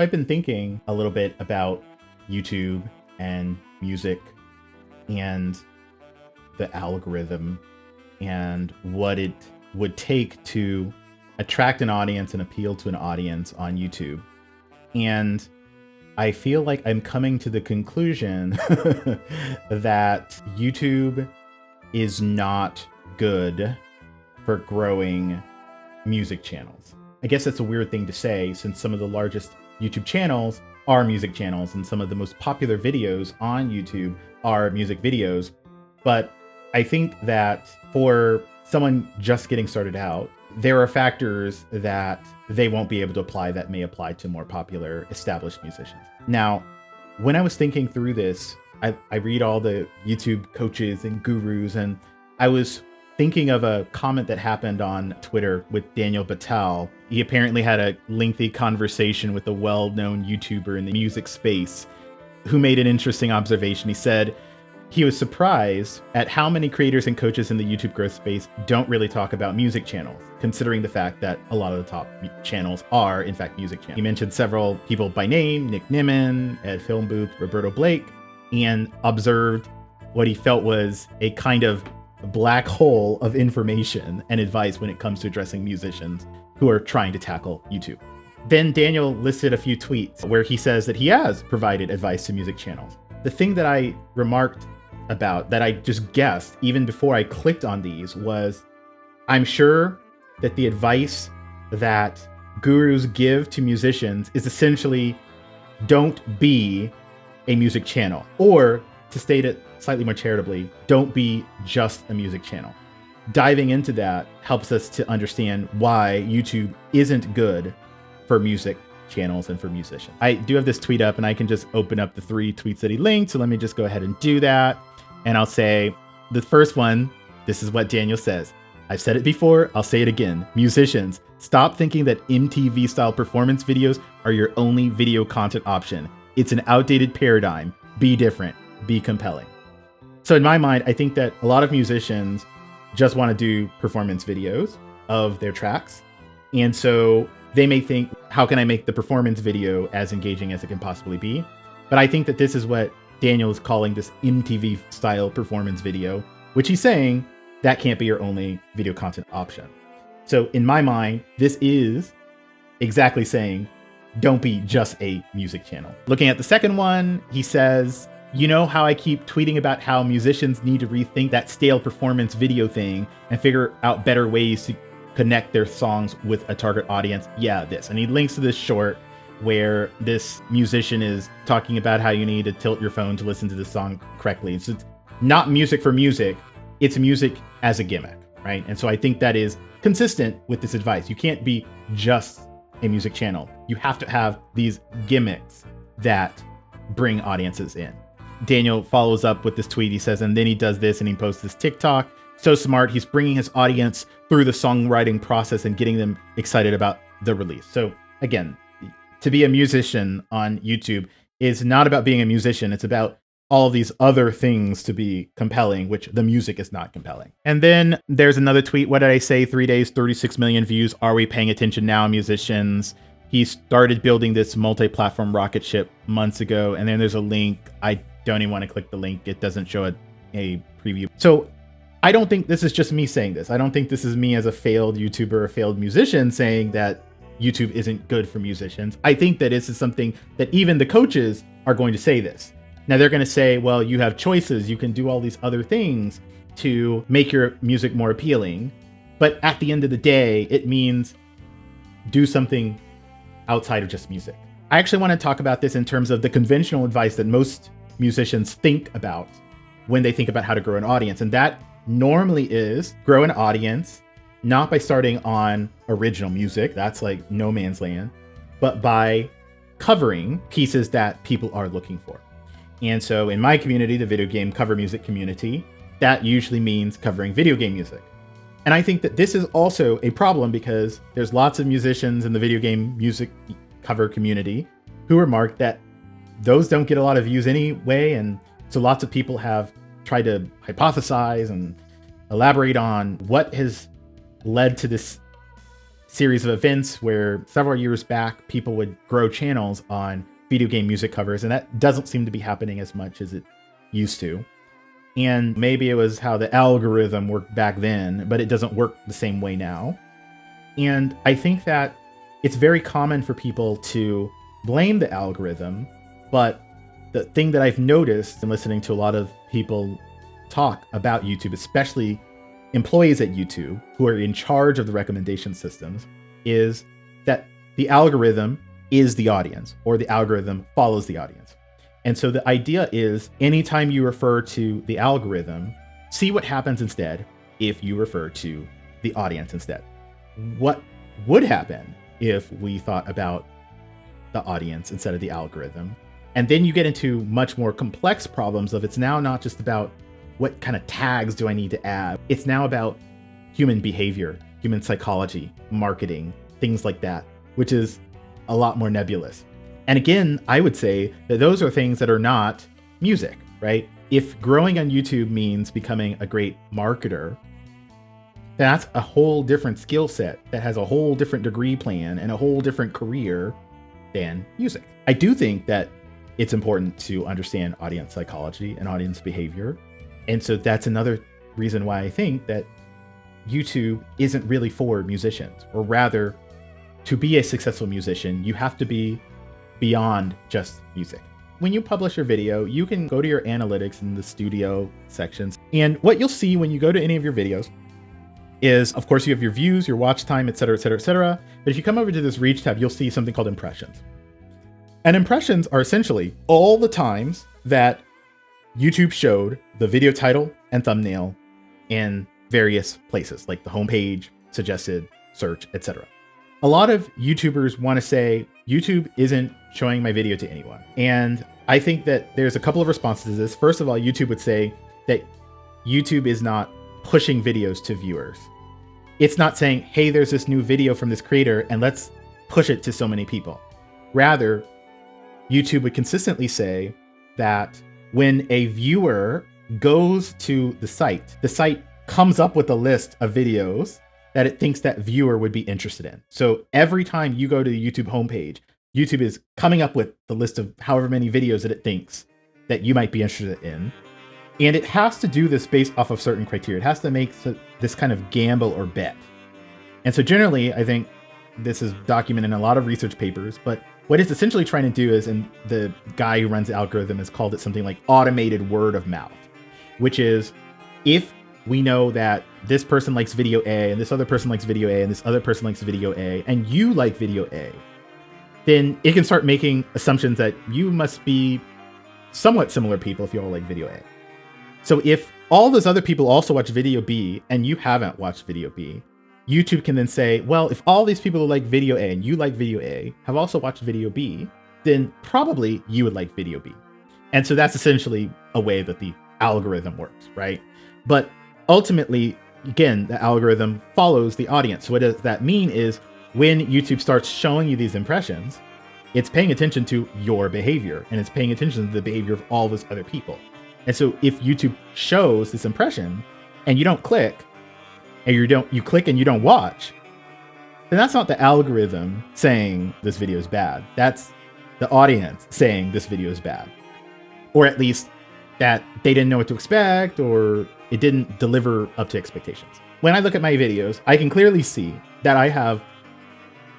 I've been thinking a little bit about YouTube and music and the algorithm and what it would take to attract an audience and appeal to an audience on YouTube. And I feel like I'm coming to the conclusion that YouTube is not good for growing music channels. I guess that's a weird thing to say, since some of the largest YouTube channels are music channels and some of the most popular videos on YouTube are music videos. But I think that for someone just getting started out, there are factors that they won't be able to apply that may apply to more popular established musicians. Now, when I was thinking through this, I read all the YouTube coaches and gurus, and I was thinking of a comment that happened on Twitter with Daniel Bechtold. He apparently had a lengthy conversation with a well-known YouTuber in the music space who made an interesting observation. He said he was surprised at how many creators and coaches in the YouTube growth space don't really talk about music channels, considering the fact that a lot of the top channels are, in fact, music channels. He mentioned several people by name: Nick Nimmin, Ed Filmbooth, Roberto Blake, and observed what he felt was a kind of black hole of information and advice when it comes to addressing musicians who are trying to tackle YouTube. Then Daniel listed a few tweets where he says that he has provided advice to music channels. The thing that I remarked about, that I just guessed even before I clicked on these, was I'm sure that the advice that gurus give to musicians is essentially don't be a music channel, or to state it slightly more charitably, don't be just a music channel. Diving into that helps us to understand why YouTube isn't good for music channels and for musicians. I do have this tweet up, and I can just open up the 3 tweets that he linked. So let me just go ahead and do that. And I'll say the first one, this is what Daniel says. I've said it before, I'll say it again. Musicians, stop thinking that MTV style performance videos are your only video content option. It's an outdated paradigm. Be different, be compelling. So in my mind, I think that a lot of musicians just want to do performance videos of their tracks. And so they may think, how can I make the performance video as engaging as it can possibly be? But I think that this is what Daniel is calling this MTV style performance video, which he's saying that can't be your only video content option. So in my mind, this is exactly saying, don't be just a music channel. Looking at the second one, he says, you know how I keep tweeting about how musicians need to rethink that stale performance video thing and figure out better ways to connect their songs with a target audience? Yeah, this. And he links to this short where this musician is talking about how you need to tilt your phone to listen to the song correctly. So it's not music for music, it's music as a gimmick, right? And so I think that is consistent with this advice. You can't be just a music channel. You have to have these gimmicks that bring audiences in. Daniel follows up with this tweet. He says, and then he does this and he posts this TikTok. So smart. He's bringing his audience through the songwriting process and getting them excited about the release. So again, to be a musician on YouTube is not about being a musician. It's about all of these other things to be compelling, which the music is not compelling. And then there's another tweet. What did I say? 3 days, 36 million views. Are we paying attention now, musicians? He started building this multi-platform rocket ship months ago. And then there's a link. I don't even want to click the link. It doesn't show a preview. So I don't think this is just me saying this. I don't think this is me as a failed YouTuber or failed musician saying that YouTube isn't good for musicians. I think that this is something that even the coaches are going to say this. Now they're going to say, well, you have choices. You can do all these other things to make your music more appealing. But at the end of the day, it means do something outside of just music. I actually want to talk about this in terms of the conventional advice that most musicians think about when they think about how to grow an audience. And that normally is grow an audience, not by starting on original music. That's like no man's land, but by covering pieces that people are looking for. And so in my community, the video game cover music community, that usually means covering video game music. And I think that this is also a problem because there's lots of musicians in the video game music cover community who remark that those don't get a lot of views anyway. And so lots of people have tried to hypothesize and elaborate on what has led to this series of events where several years back, people would grow channels on video game music covers, and that doesn't seem to be happening as much as it used to. And maybe it was how the algorithm worked back then, but it doesn't work the same way now. And I think that it's very common for people to blame the algorithm, but the thing that I've noticed in listening to a lot of people talk about YouTube, especially employees at YouTube who are in charge of the recommendation systems, is that the algorithm is the audience, or the algorithm follows the audience. And so the idea is anytime you refer to the algorithm, see what happens instead if you refer to the audience instead. What would happen if we thought about the audience instead of the algorithm? And then you get into much more complex problems of it's now not just about what kind of tags do I need to add. It's now about human behavior, human psychology, marketing, things like that, which is a lot more nebulous. And again, I would say that those are things that are not music, right? If growing on YouTube means becoming a great marketer, that's a whole different skill set that has a whole different degree plan and a whole different career than music. I do think that it's important to understand audience psychology and audience behavior. And so that's another reason why I think that YouTube isn't really for musicians, or rather, to be a successful musician, you have to be beyond just music. When you publish your video, you can go to your analytics in the studio sections. And what you'll see when you go to any of your videos is, of course, you have your views, your watch time, et cetera, et cetera, et cetera. But if you come over to this reach tab, you'll see something called impressions. And impressions are essentially all the times that YouTube showed the video title and thumbnail in various places, like the homepage, suggested, search, etc. A lot of YouTubers want to say, YouTube isn't showing my video to anyone. And I think that there's a couple of responses to this. First of all, YouTube would say that YouTube is not pushing videos to viewers. It's not saying, hey, there's this new video from this creator and let's push it to so many people. Rather, YouTube would consistently say that when a viewer goes to the site comes up with a list of videos that it thinks that viewer would be interested in. So every time you go to the YouTube homepage, YouTube is coming up with the list of however many videos that it thinks that you might be interested in. And it has to do this based off of certain criteria. It has to make this kind of gamble or bet. And so generally, I think this is documented in a lot of research papers, but what it's essentially trying to do is, and the guy who runs the algorithm has called it something like automated word of mouth, which is if we know that this person likes video A and this other person likes video A and this other person likes video A and you like video A, then it can start making assumptions that you must be somewhat similar people if you all like video A. So if all those other people also watch video B and you haven't watched video B, YouTube can then say, well, if all these people who like video A and you like video A have also watched video B, then probably you would like video B. And so that's essentially a way that the algorithm works, right? But ultimately, again, the algorithm follows the audience. So what does that mean is when YouTube starts showing you these impressions, it's paying attention to your behavior and it's paying attention to the behavior of all those other people. And so if YouTube shows this impression and you don't click, and you click and you don't watch, then that's not the algorithm saying this video is bad. That's the audience saying this video is bad. Or at least that they didn't know what to expect, or it didn't deliver up to expectations. When I look at my videos, I can clearly see that I have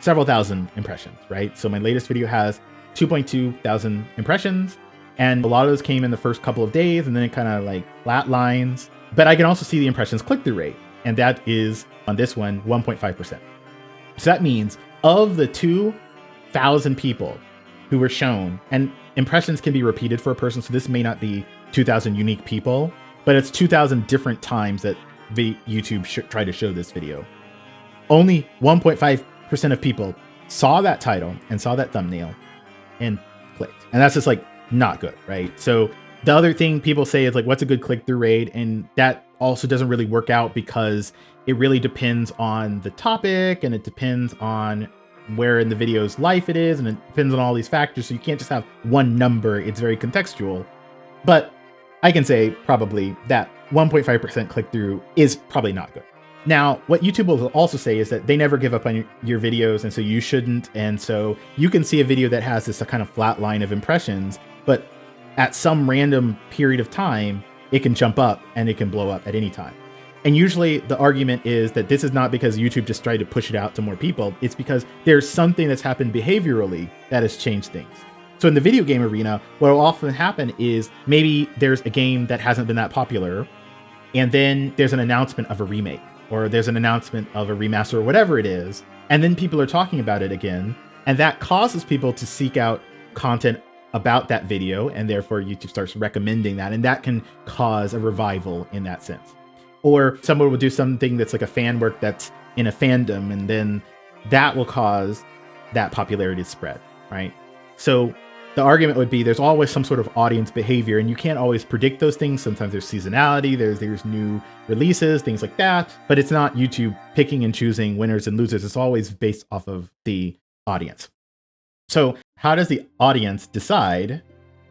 several thousand impressions, right? So my latest video has 2.2 thousand impressions, and a lot of those came in the first couple of days, and then it kind of like flatlines. But I can also see the impressions click-through rate. And that is, on this one, 1.5%. So that means of the 2,000 people who were shown, and impressions can be repeated for a person, so this may not be 2,000 unique people, but it's 2,000 different times that YouTube tried to show this video. Only 1.5% of people saw that title and saw that thumbnail and clicked. And that's just like not good, right? So the other thing people say is like, what's a good click-through rate? And that also doesn't really work out because it really depends on the topic and it depends on where in the video's life it is, and it depends on all these factors. So you can't just have one number. It's very contextual. But I can say probably that 1.5% click-through is probably not good. Now, what YouTube will also say is that they never give up on your videos, and so you shouldn't. And so you can see a video that has this kind of flat line of impressions, but at some random period of time, it can jump up and it can blow up at any time. And usually the argument is that this is not because YouTube just tried to push it out to more people. It's because there's something that's happened behaviorally that has changed things. So in the video game arena, what will often happen is maybe there's a game that hasn't been that popular, and then there's an announcement of a remake, or there's an announcement of a remaster or whatever it is, and then people are talking about it again, and that causes people to seek out content about that video, and therefore YouTube starts recommending that, and that can cause a revival in that sense. Or someone will do something that's like a fan work that's in a fandom, and then that will cause that popularity to spread, right? So the argument would be there's always some sort of audience behavior, and you can't always predict those things. Sometimes there's seasonality, there's new releases, things like that, but it's not YouTube picking and choosing winners and losers. It's always based off of the audience. So how does the audience decide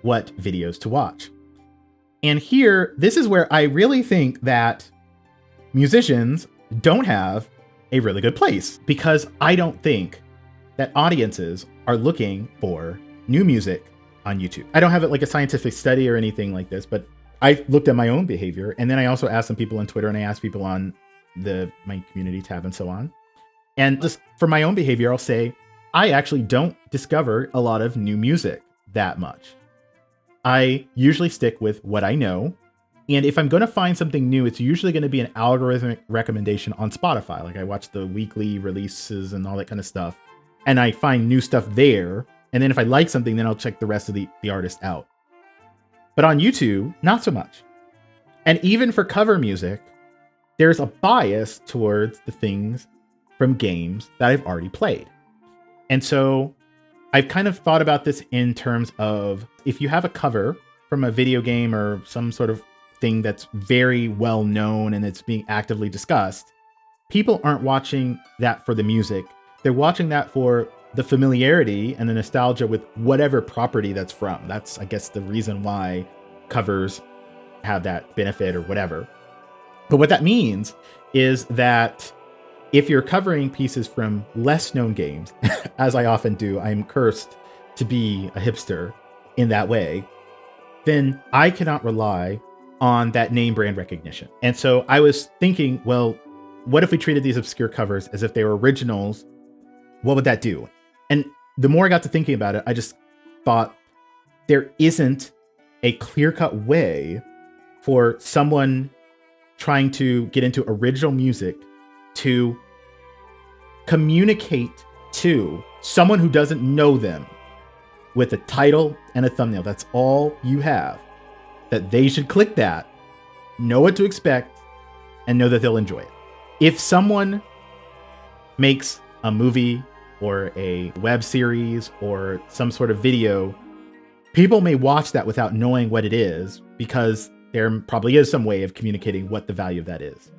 what videos to watch? And here, this is where I really think that musicians don't have a really good place, because I don't think that audiences are looking for new music on YouTube. I don't have it like a scientific study or anything like this, but I looked at my own behavior, and then I also asked some people on Twitter, and I asked people on my community tab and so on. And just for my own behavior, I'll say I actually don't discover a lot of new music that much. I usually stick with what I know. And if I'm going to find something new, it's usually going to be an algorithmic recommendation on Spotify. Like I watch the weekly releases and all that kind of stuff, and I find new stuff there. And then if I like something, then I'll check the rest of the artist out. But on YouTube, not so much. And even for cover music, there's a bias towards the things from games that I've already played. And so I've kind of thought about this in terms of, if you have a cover from a video game or some sort of thing that's very well known and it's being actively discussed, people aren't watching that for the music. They're watching that for the familiarity and the nostalgia with whatever property that's from. That's, I guess, the reason why covers have that benefit or whatever. But what that means is that if you're covering pieces from less known games, as I often do, I'm cursed to be a hipster in that way, then I cannot rely on that name brand recognition. And so I was thinking, well, what if we treated these obscure covers as if they were originals? What would that do? And the more I got to thinking about it, I just thought there isn't a clear-cut way for someone trying to get into original music to communicate to someone who doesn't know them with a title and a thumbnail. That's all you have. That they should click that, know what to expect, and know that they'll enjoy it. If someone makes a movie or a web series or some sort of video, people may watch that without knowing what it is, because there probably is some way of communicating what the value of that is.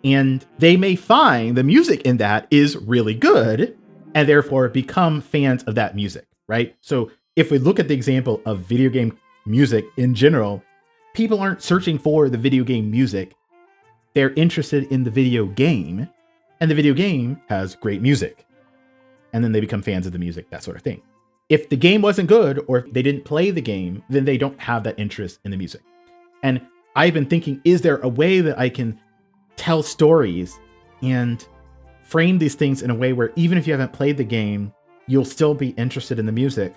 And they may find the music in that is really good and therefore become fans of that music, right? So if we look at the example of video game music in general, people aren't searching for the video game music. They're interested in the video game, and the video game has great music. And then they become fans of the music, that sort of thing. If the game wasn't good, or if they didn't play the game, then they don't have that interest in the music. And I've been thinking, is there a way that I can tell stories and frame these things in a way where even if you haven't played the game, you'll still be interested in the music?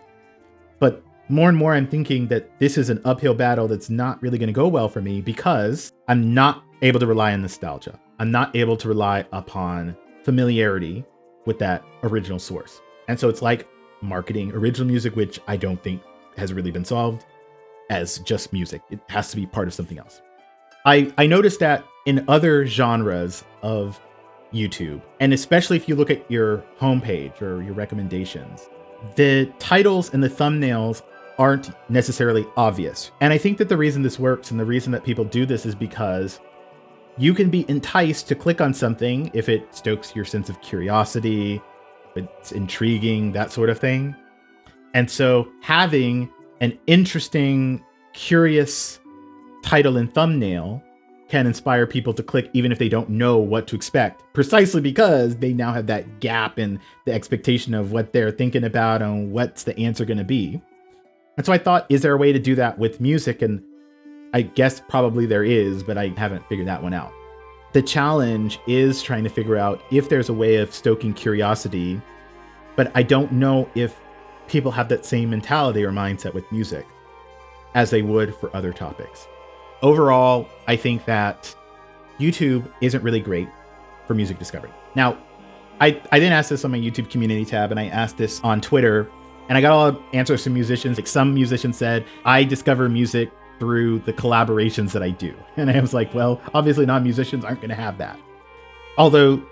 But more and more I'm thinking that this is an uphill battle that's not really going to go well for me, because I'm not able to rely on nostalgia. I'm not able to rely upon familiarity with that original source. And so it's like marketing original music, which I don't think has really been solved as just music. It has to be part of something else. I noticed that in other genres of YouTube, and especially if you look at your homepage or your recommendations, the titles and the thumbnails aren't necessarily obvious. And I think that the reason this works and the reason that people do this is because you can be enticed to click on something if it stokes your sense of curiosity, if it's intriguing, that sort of thing. And so having an interesting, curious title and thumbnail can inspire people to click even if they don't know what to expect, precisely because they now have that gap in the expectation of what they're thinking about and what's the answer going to be. And so I thought, is there a way to do that with music? And I guess probably there is, but I haven't figured that one out. The challenge is trying to figure out if there's a way of stoking curiosity, but I don't know if people have that same mentality or mindset with music as they would for other topics. Overall, I think that YouTube isn't really great for music discovery. Now, I didn't ask this on my YouTube community tab, and I asked this on Twitter, and I got all the answers from musicians. Like, some musicians said, I discover music through the collaborations that I do. And I was like, well, obviously non-musicians aren't going to have that. Although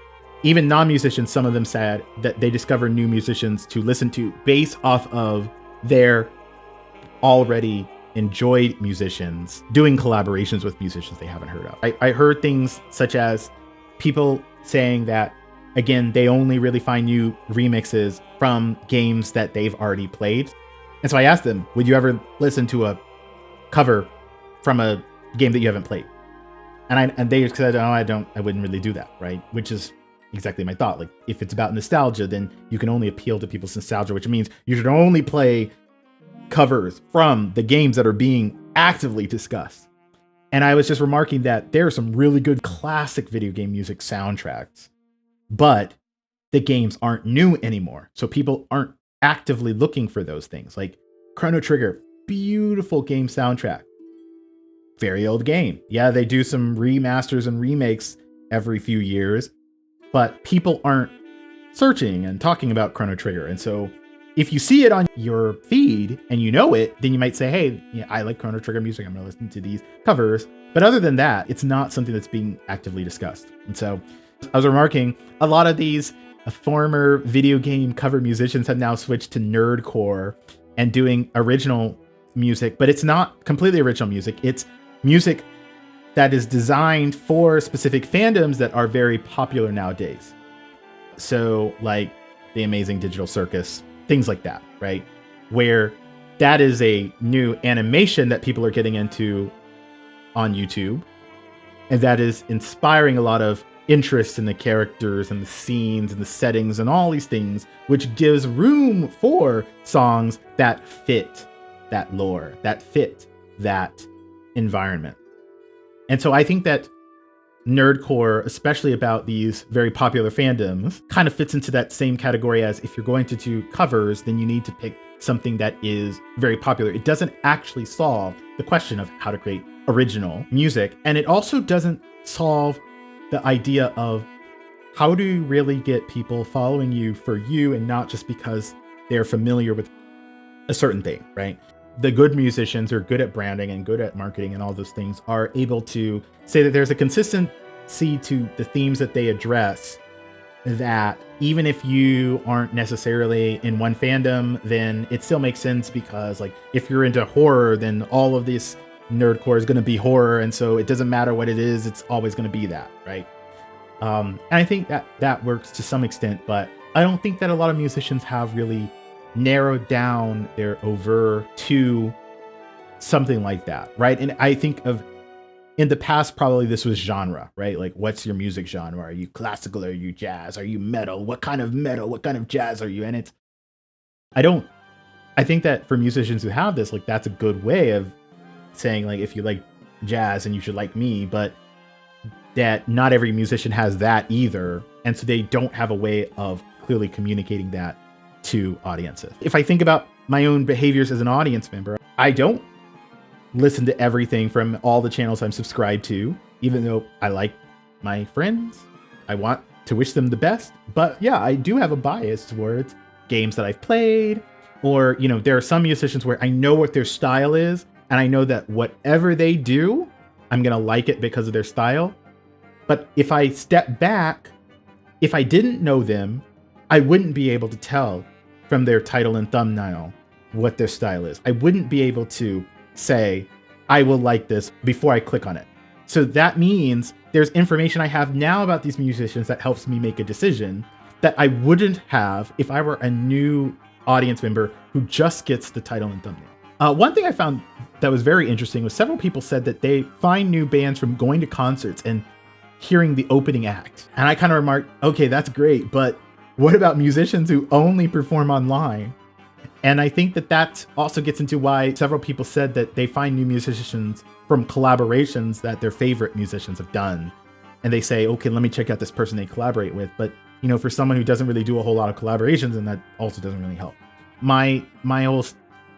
even non-musicians, some of them said that they discover new musicians to listen to based off of their already enjoyed musicians doing collaborations with musicians they haven't heard of. I heard things such as people saying that, again, they only really find new remixes from games that they've already played. And so I asked them, would you ever listen to a cover from a game that you haven't played? And they said, oh, I wouldn't really do that, right? Which is exactly my thought. Like, if it's about nostalgia, then you can only appeal to people's nostalgia, which means you should only play covers from the games that are being actively discussed. And I was just remarking that there are some really good classic video game music soundtracks, but the games aren't new anymore. So people aren't actively looking for those things. Like Chrono Trigger, beautiful game soundtrack. Very old game. Yeah, they do some remasters and remakes every few years, but people aren't searching and talking about Chrono Trigger. And so if you see it on your feed and you know it, then you might say, hey, yeah, I like Chrono Trigger music, I'm going to listen to these covers. But other than that, it's not something that's being actively discussed. And so I was remarking, a lot of these former video game cover musicians have now switched to nerdcore and doing original music, but it's not completely original music. It's music that is designed for specific fandoms that are very popular nowadays. So like The Amazing Digital Circus, things like that, right? Where that is a new animation that people are getting into on YouTube, and that is inspiring a lot of interest in the characters and the scenes and the settings and all these things, which gives room for songs that fit that lore, that fit that environment. And so I think that nerdcore, especially about these very popular fandoms, kind of fits into that same category as, if you're going to do covers, then you need to pick something that is very popular. It doesn't actually solve the question of how to create original music. And it also doesn't solve the idea of how do you really get people following you for you and not just because they're familiar with a certain thing, right? The good musicians who are good at branding and good at marketing and all those things are able to say that there's a consistency to the themes that they address, that even if you aren't necessarily in one fandom, then it still makes sense, because like if you're into horror, then all of this nerdcore is going to be horror, and so it doesn't matter what it is, it's always going to be that, right? And I think that works to some extent, but I don't think that a lot of musicians have really narrowed down their over to something like that, right? And I think of, in the past, probably this was genre, right? Like, what's your music genre? Are you classical? Are you jazz? Are you metal? What kind of jazz are you? And I think that for musicians who have this, like, that's a good way of saying, like, if you like jazz, and you should like me, but that not every musician has that either. And so they don't have a way of clearly communicating that to audiences. If I think about my own behaviors as an audience member, I don't listen to everything from all the channels I'm subscribed to, even though I like my friends. I want to wish them the best. But yeah, I do have a bias towards games that I've played, or, you know, there are some musicians where I know what their style is, and I know that whatever they do, I'm going to like it because of their style. But if I step back, if I didn't know them, I wouldn't be able to tell from their title and thumbnail what their style is. I wouldn't be able to say, I will like this before I click on it. So that means there's information I have now about these musicians that helps me make a decision that I wouldn't have if I were a new audience member who just gets the title and thumbnail. One thing I found that was very interesting was several people said that they find new bands from going to concerts and hearing the opening act. And I kind of remarked, okay, that's great, but what about musicians who only perform online? And I think that also gets into why several people said that they find new musicians from collaborations that their favorite musicians have done. And they say, okay, let me check out this person they collaborate with. But, you know, for someone who doesn't really do a whole lot of collaborations, and that also doesn't really help. My whole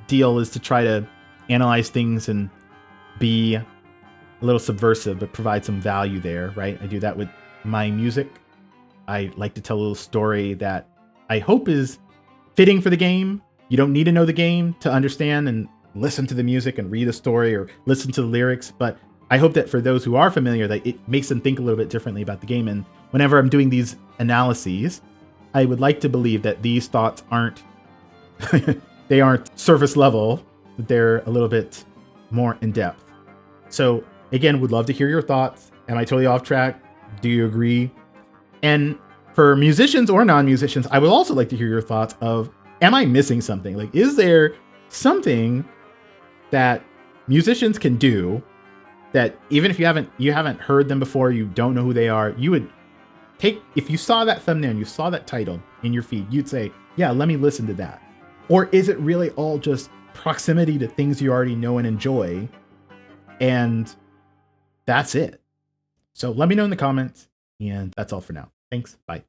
deal is to try to analyze things and be a little subversive, but provide some value there, right? I do that with my music. I like to tell a little story that I hope is fitting for the game. You don't need to know the game to understand and listen to the music and read the story or listen to the lyrics, but I hope that for those who are familiar, that it makes them think a little bit differently about the game. And whenever I'm doing these analyses, I would like to believe that these thoughts aren't they aren't surface level, but they're a little bit more in depth. So again, would love to hear your thoughts. Am I totally off track? Do you agree? And for musicians or non-musicians, I would also like to hear your thoughts of, am I missing something? Like, is there something that musicians can do that even if you haven't heard them before, you don't know who they are, you would take, if you saw that thumbnail and you saw that title in your feed, you'd say, yeah, let me listen to that. Or is it really all just proximity to things you already know and enjoy, and that's it? So let me know in the comments, and that's all for now. Thanks. Bye.